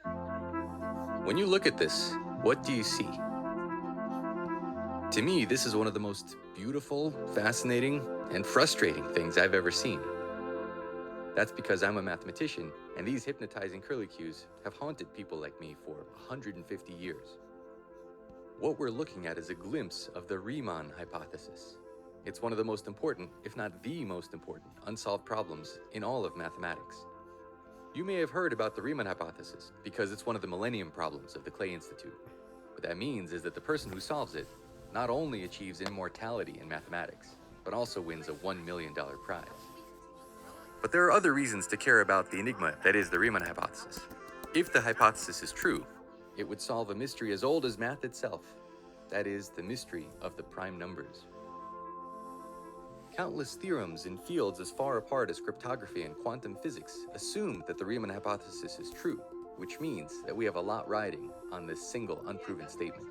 When you look at this, what do you see? To me, this is one of the most beautiful, fascinating, and frustrating things I've ever seen. That's because I'm a mathematician, and these hypnotizing curlicues have haunted people like me for 150 years. What we're looking at is a glimpse of the Riemann hypothesis. It's one of the most important, if not the most important, unsolved problems in all of mathematics. You may have heard about the Riemann hypothesis because it's one of the Millennium Problems of the Clay Institute. What that means is that the person who solves it not only achieves immortality in mathematics, but also wins a $1 million prize. But there are other reasons to care about the enigma that is the Riemann hypothesis. If the hypothesis is true, it would solve a mystery as old as math itself. That is, the mystery of the prime numbers. Countless theorems in fields as far apart as cryptography and quantum physics assume that the Riemann hypothesis is true, which means that we have a lot riding on this single unproven statement.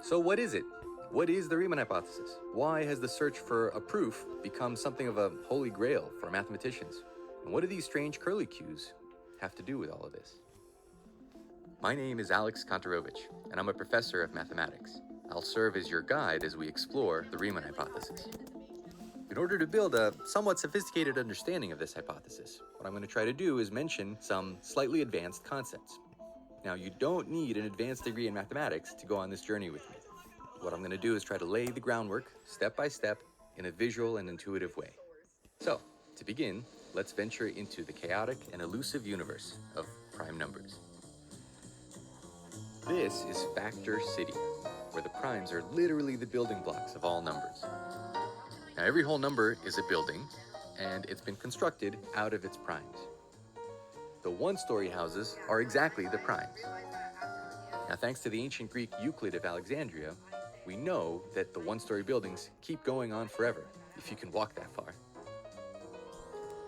So what is it? What is the Riemann hypothesis? Why has the search for a proof become something of a holy grail for mathematicians? And what do these strange curlicues have to do with all of this? My name is Alex Kantarovich, and I'm a professor of mathematics. I'll serve as your guide as we explore the Riemann hypothesis. In order to build a somewhat sophisticated understanding of this hypothesis, what I'm going to try to do is mention some slightly advanced concepts. Now, you don't need an advanced degree in mathematics to go on this journey with me. What I'm going to do is try to lay the groundwork, step by step, in a visual and intuitive way. So, to begin, let's venture into the chaotic and elusive universe of prime numbers. This is Factor City, where the primes are literally the building blocks of all numbers. Now, every whole number is a building, and it's been constructed out of its primes. The one-story houses are exactly the primes. Now, thanks to the ancient Greek Euclid of Alexandria, we know that the one-story buildings keep going on forever, if you can walk that far.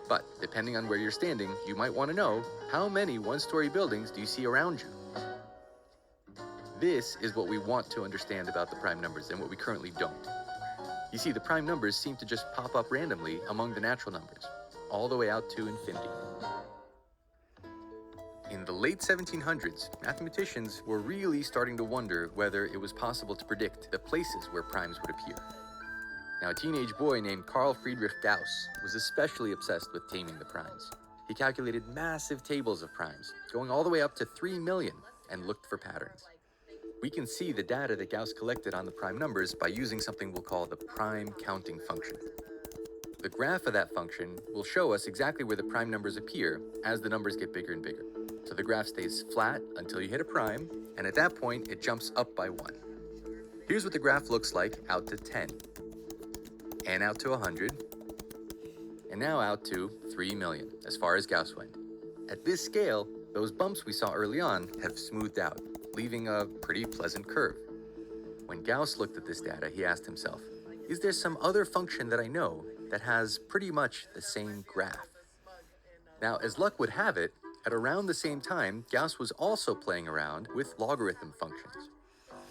But, depending on where you're standing, you might want to know, how many one-story buildings do you see around you? This is what we want to understand about the prime numbers and what we currently don't. You see, the prime numbers seem to just pop up randomly among the natural numbers, all the way out to infinity. In the late 1700s, mathematicians were really starting to wonder whether it was possible to predict the places where primes would appear. Now, a teenage boy named Carl Friedrich Gauss was especially obsessed with taming the primes. He calculated massive tables of primes, going all the way up to 3 million, and looked for patterns. We can see the data that Gauss collected on the prime numbers by using something we'll call the prime counting function. The graph of that function will show us exactly where the prime numbers appear as the numbers get bigger and bigger. So the graph stays flat until you hit a prime, and at that point it jumps up by 1. Here's what the graph looks like out to 10, and out to 100, and now out to 3 million, as far as Gauss went. At this scale, those bumps we saw early on have smoothed out, leaving a pretty pleasant curve. When Gauss looked at this data, he asked himself, is there some other function that I know that has pretty much the same graph? Now, as luck would have it, at around the same time, Gauss was also playing around with logarithm functions.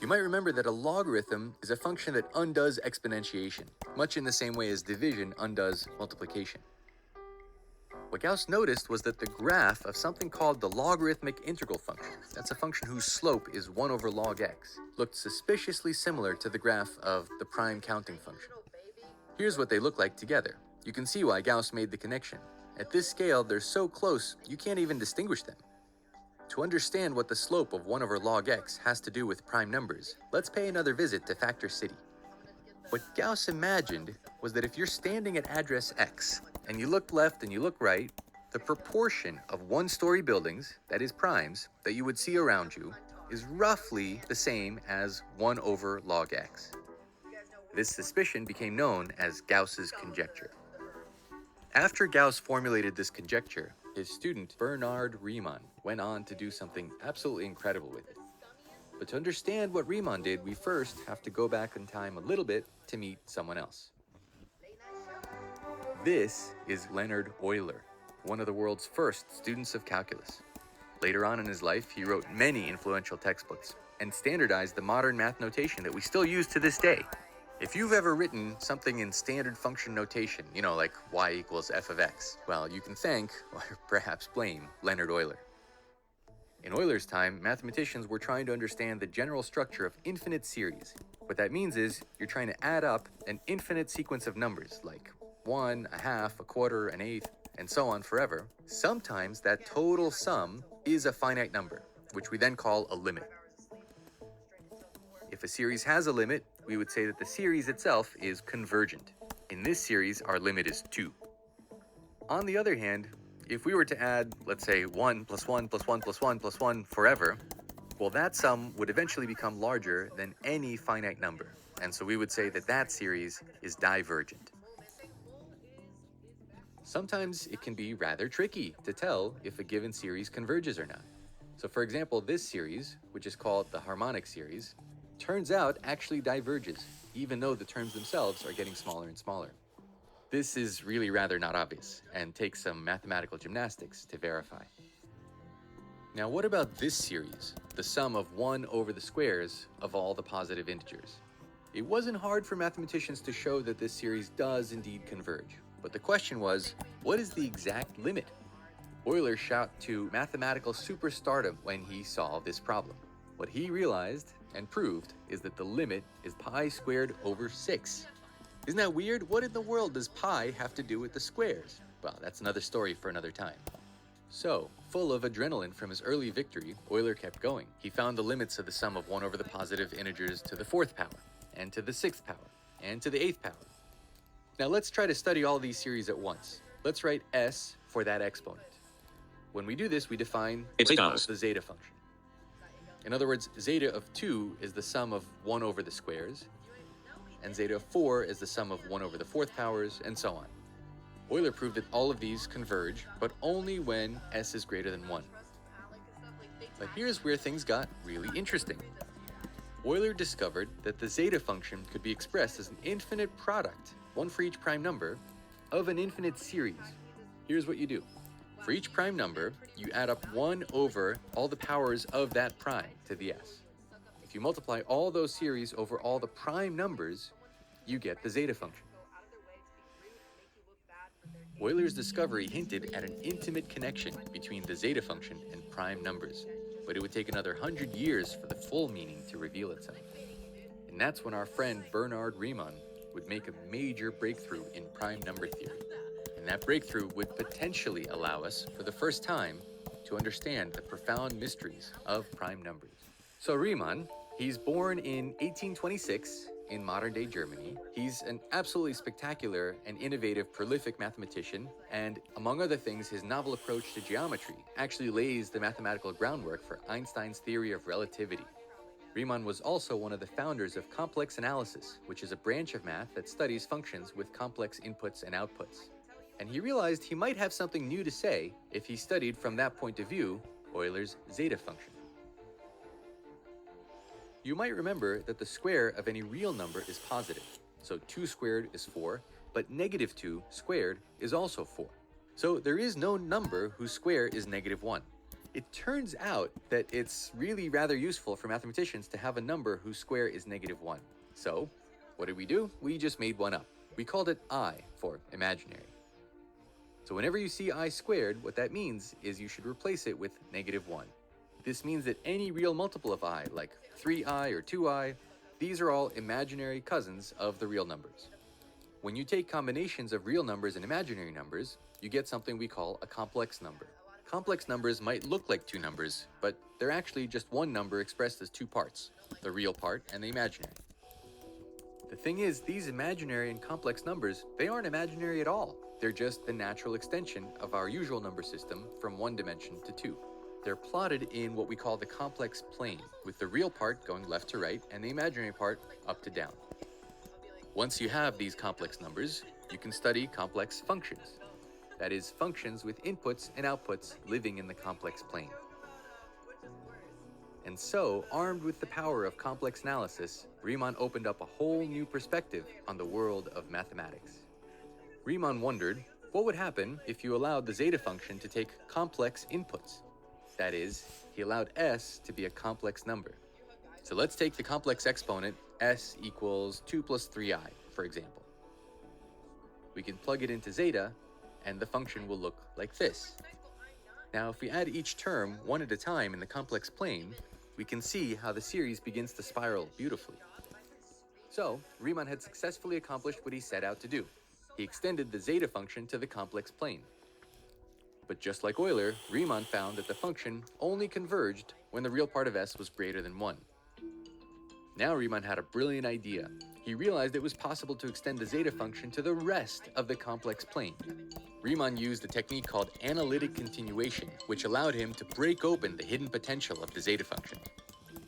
You might remember that a logarithm is a function that undoes exponentiation, much in the same way as division undoes multiplication. What Gauss noticed was that the graph of something called the logarithmic integral function, that's a function whose slope is 1 over log x, looked suspiciously similar to the graph of the prime counting function. Here's what they look like together. You can see why Gauss made the connection. At this scale, they're so close, you can't even distinguish them. To understand what the slope of 1 over log x has to do with prime numbers, let's pay another visit to Factor City. What Gauss imagined was that if you're standing at address x, and you look left and you look right, the proportion of one-story buildings, that is primes, that you would see around you is roughly the same as 1 over log x. This suspicion became known as Gauss's conjecture. After Gauss formulated this conjecture, his student Bernard Riemann went on to do something absolutely incredible with it. But to understand what Riemann did, we first have to go back in time a little bit to meet someone else. This is Leonhard Euler, one of the world's first students of calculus. Later on in his life, he wrote many influential textbooks and standardized the modern math notation that we still use to this day. If you've ever written something in standard function notation, like y equals f of x, well, you can thank, or perhaps blame, Leonhard Euler. In Euler's time, mathematicians were trying to understand the general structure of infinite series. What that means is you're trying to add up an infinite sequence of numbers, like 1, a half, a quarter, an eighth, and so on forever. Sometimes that total sum is a finite number, which we then call a limit. If a series has a limit, we would say that the series itself is convergent. In this series, our limit is 2. On the other hand, if we were to add, let's say, 1 plus 1 plus 1 plus 1 plus 1 forever, well, that sum would eventually become larger than any finite number. And so we would say that that series is divergent. Sometimes it can be rather tricky to tell if a given series converges or not. So for example, this series, which is called the harmonic series, turns out actually diverges, even though the terms themselves are getting smaller and smaller. This is really rather not obvious, and takes some mathematical gymnastics to verify. Now what about this series, the sum of 1 over the squares of all the positive integers? It wasn't hard for mathematicians to show that this series does indeed converge, but the question was, what is the exact limit? Euler shot to mathematical superstardom when he solved this problem. What he realized and proved is that the limit is pi squared over 6. Isn't that weird? What in the world does pi have to do with the squares? Well, that's another story for another time. So, full of adrenaline from his early victory, Euler kept going. He found the limits of the sum of 1 over the positive integers to the 4th power, and to the 6th power, and to the 8th power. Now let's try to study all these series at once. Let's write S for that exponent. When we do this, we define the zeta function. In other words, zeta of 2 is the sum of 1 over the squares, and zeta of 4 is the sum of 1 over the 4th powers, and so on. Euler proved that all of these converge, but only when S is greater than 1. But here's where things got really interesting. Euler discovered that the zeta function could be expressed as an infinite product, one for each prime number, of an infinite series. Here's what you do. For each prime number, you add up 1 over all the powers of that prime to the s. If you multiply all those series over all the prime numbers, you get the zeta function. Euler's discovery hinted at an intimate connection between the zeta function and prime numbers, but it would take another 100 years for the full meaning to reveal itself. And that's when our friend Bernard Riemann would make a major breakthrough in prime number theory. And that breakthrough would potentially allow us, for the first time, to understand the profound mysteries of prime numbers. So Riemann, he's born in 1826 in modern-day Germany. He's an absolutely spectacular and innovative, prolific mathematician, and among other things, his novel approach to geometry actually lays the mathematical groundwork for Einstein's theory of relativity. Riemann was also one of the founders of complex analysis, which is a branch of math that studies functions with complex inputs and outputs. And he realized he might have something new to say if he studied from that point of view Euler's zeta function. You might remember that the square of any real number is positive. So 2 squared is 4, but negative 2 squared is also 4. So there is no number whose square is negative 1. It turns out that it's really rather useful for mathematicians to have a number whose square is negative 1. So what did we do? We just made one up. We called it I for imaginary. So whenever you see I squared, what that means is you should replace it with negative 1. This means that any real multiple of I, like 3i or 2i, these are all imaginary cousins of the real numbers. When you take combinations of real numbers and imaginary numbers, you get something we call a complex number. Complex numbers might look like two numbers, but they're actually just one number expressed as two parts, the real part and the imaginary. The thing is, these imaginary and complex numbers, they aren't imaginary at all. They're just the natural extension of our usual number system from one dimension to two. They're plotted in what we call the complex plane, with the real part going left to right and the imaginary part up to down. Once you have these complex numbers, you can study complex functions. That is, functions with inputs and outputs living in the complex plane. And so, armed with the power of complex analysis, Riemann opened up a whole new perspective on the world of mathematics. Riemann wondered, what would happen if you allowed the zeta function to take complex inputs? That is, he allowed s to be a complex number. So let's take the complex exponent s equals 2 plus 3i, for example. We can plug it into zeta, and the function will look like this. Now, if we add each term one at a time in the complex plane, we can see how the series begins to spiral beautifully. So, Riemann had successfully accomplished what he set out to do. He extended the zeta function to the complex plane. But just like Euler, Riemann found that the function only converged when the real part of s was greater than 1. Now Riemann had a brilliant idea. He realized it was possible to extend the zeta function to the rest of the complex plane. Riemann used a technique called analytic continuation, which allowed him to break open the hidden potential of the zeta function.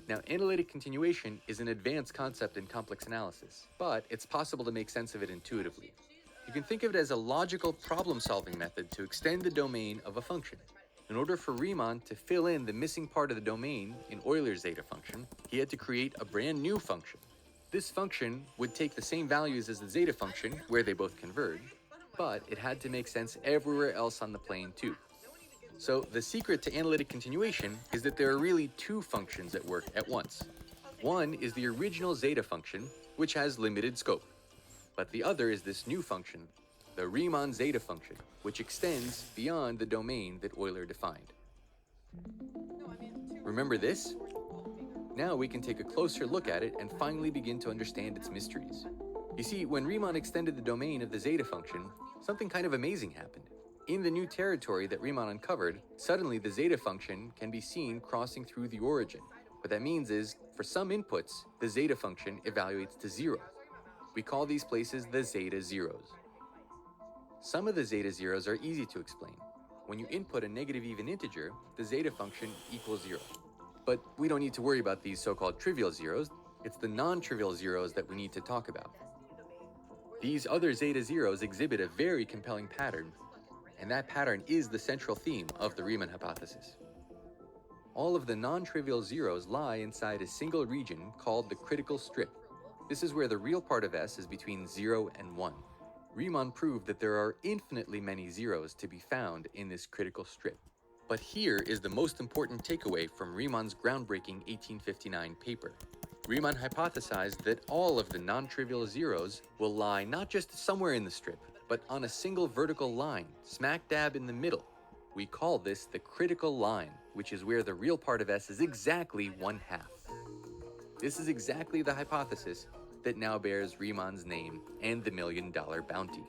Now, analytic continuation is an advanced concept in complex analysis, but it's possible to make sense of it intuitively. You can think of it as a logical problem-solving method to extend the domain of a function. In order for Riemann to fill in the missing part of the domain in Euler's zeta function, he had to create a brand new function. This function would take the same values as the zeta function, where they both converge, but it had to make sense everywhere else on the plane too. So the secret to analytic continuation is that there are really two functions at work at once. One is the original zeta function, which has limited scope. But the other is this new function, the Riemann zeta function, which extends beyond the domain that Euler defined. Remember this? Now we can take a closer look at it and finally begin to understand its mysteries. You see, when Riemann extended the domain of the zeta function, something kind of amazing happened. In the new territory that Riemann uncovered, suddenly the zeta function can be seen crossing through the origin. What that means is, for some inputs, the zeta function evaluates to 0. We call these places the zeta zeros. Some of the zeta zeros are easy to explain. When you input a negative even integer, the zeta function equals 0. But we don't need to worry about these so-called trivial zeros. It's the non-trivial zeros that we need to talk about. These other zeta zeros exhibit a very compelling pattern, and that pattern is the central theme of the Riemann hypothesis. All of the non-trivial zeros lie inside a single region called the critical strip. This is where the real part of s is between 0 and 1. Riemann proved that there are infinitely many zeros to be found in this critical strip. But here is the most important takeaway from Riemann's groundbreaking 1859 paper. Riemann hypothesized that all of the non-trivial zeros will lie not just somewhere in the strip, but on a single vertical line, smack dab in the middle. We call this the critical line, which is where the real part of s is exactly 1/2. This is exactly the hypothesis that now bears Riemann's name and the $1 million bounty.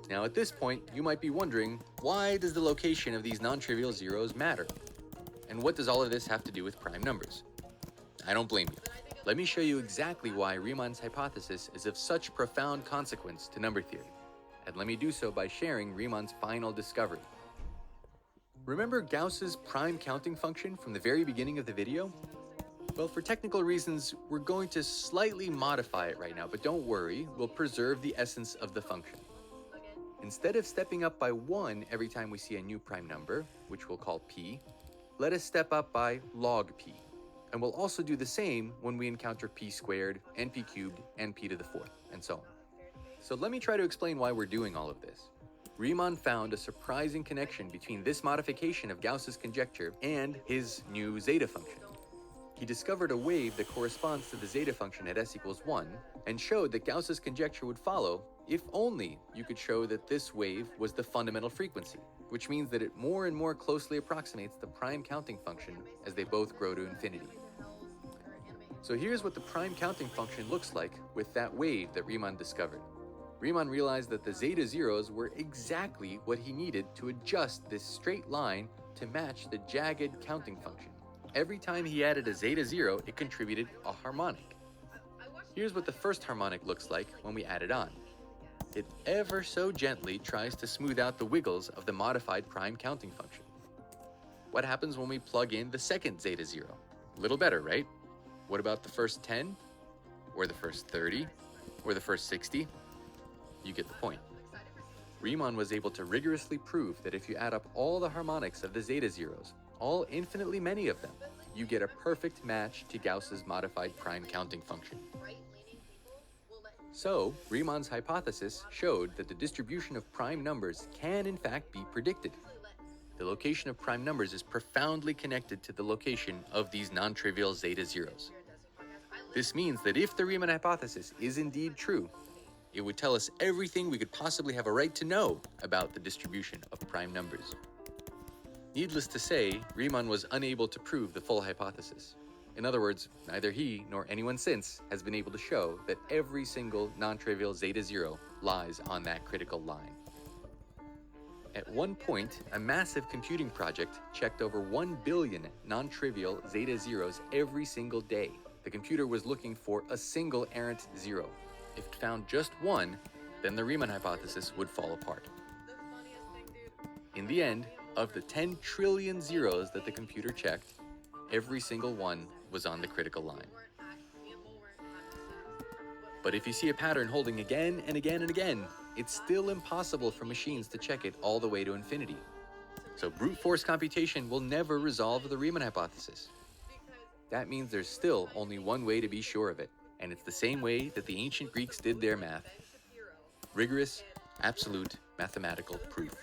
Now at this point, you might be wondering, why does the location of these non-trivial zeros matter? And what does all of this have to do with prime numbers? I don't blame you. Let me show you exactly why Riemann's hypothesis is of such profound consequence to number theory. And let me do so by sharing Riemann's final discovery. Remember Gauss's prime counting function from the very beginning of the video? Well, for technical reasons, we're going to slightly modify it right now, but don't worry, we'll preserve the essence of the function. Instead of stepping up by 1 every time we see a new prime number, which we'll call p, let us step up by log p. And we'll also do the same when we encounter p squared, np cubed, and p to the 4th, and so on. So let me try to explain why we're doing all of this. Riemann found a surprising connection between this modification of Gauss's conjecture and his new zeta function. He discovered a wave that corresponds to the zeta function at s equals 1, and showed that Gauss's conjecture would follow if only you could show that this wave was the fundamental frequency, which means that it more and more closely approximates the prime counting function as they both grow to infinity. So here's what the prime counting function looks like with that wave that Riemann discovered. Riemann realized that the zeta zeros were exactly what he needed to adjust this straight line to match the jagged counting function. Every time he added a zeta zero, it contributed a harmonic. Here's what the first harmonic looks like when we add it on. It ever so gently tries to smooth out the wiggles of the modified prime counting function. What happens when we plug in the second zeta zero? A little better, right? What about the first 10? Or the first 30? Or the first 60? You get the point. Riemann was able to rigorously prove that if you add up all the harmonics of the zeta zeros, all infinitely many of them, you get a perfect match to Gauss's modified prime counting function. So, Riemann's hypothesis showed that the distribution of prime numbers can in fact be predicted. The location of prime numbers is profoundly connected to the location of these non-trivial zeta zeros. This means that if the Riemann hypothesis is indeed true, It would tell us everything we could possibly have a right to know about the distribution of prime numbers. Needless to say, Riemann was unable to prove the full hypothesis. In other words, neither he nor anyone since has been able to show that every single non-trivial zeta zero lies on that critical line. At one point, a massive computing project checked over 1 billion non-trivial zeta zeros every single day. The computer was looking for a single errant zero. If it found just one, then the Riemann hypothesis would fall apart. In the end, of the 10 trillion zeros that the computer checked, every single one was on the critical line. But if you see a pattern holding again and again and again, it's still impossible for machines to check it all the way to infinity. So brute force computation will never resolve the Riemann hypothesis. That means there's still only one way to be sure of it, and it's the same way that the ancient Greeks did their math: rigorous, absolute mathematical proof.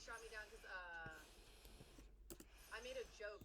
Shot me down because I made a joke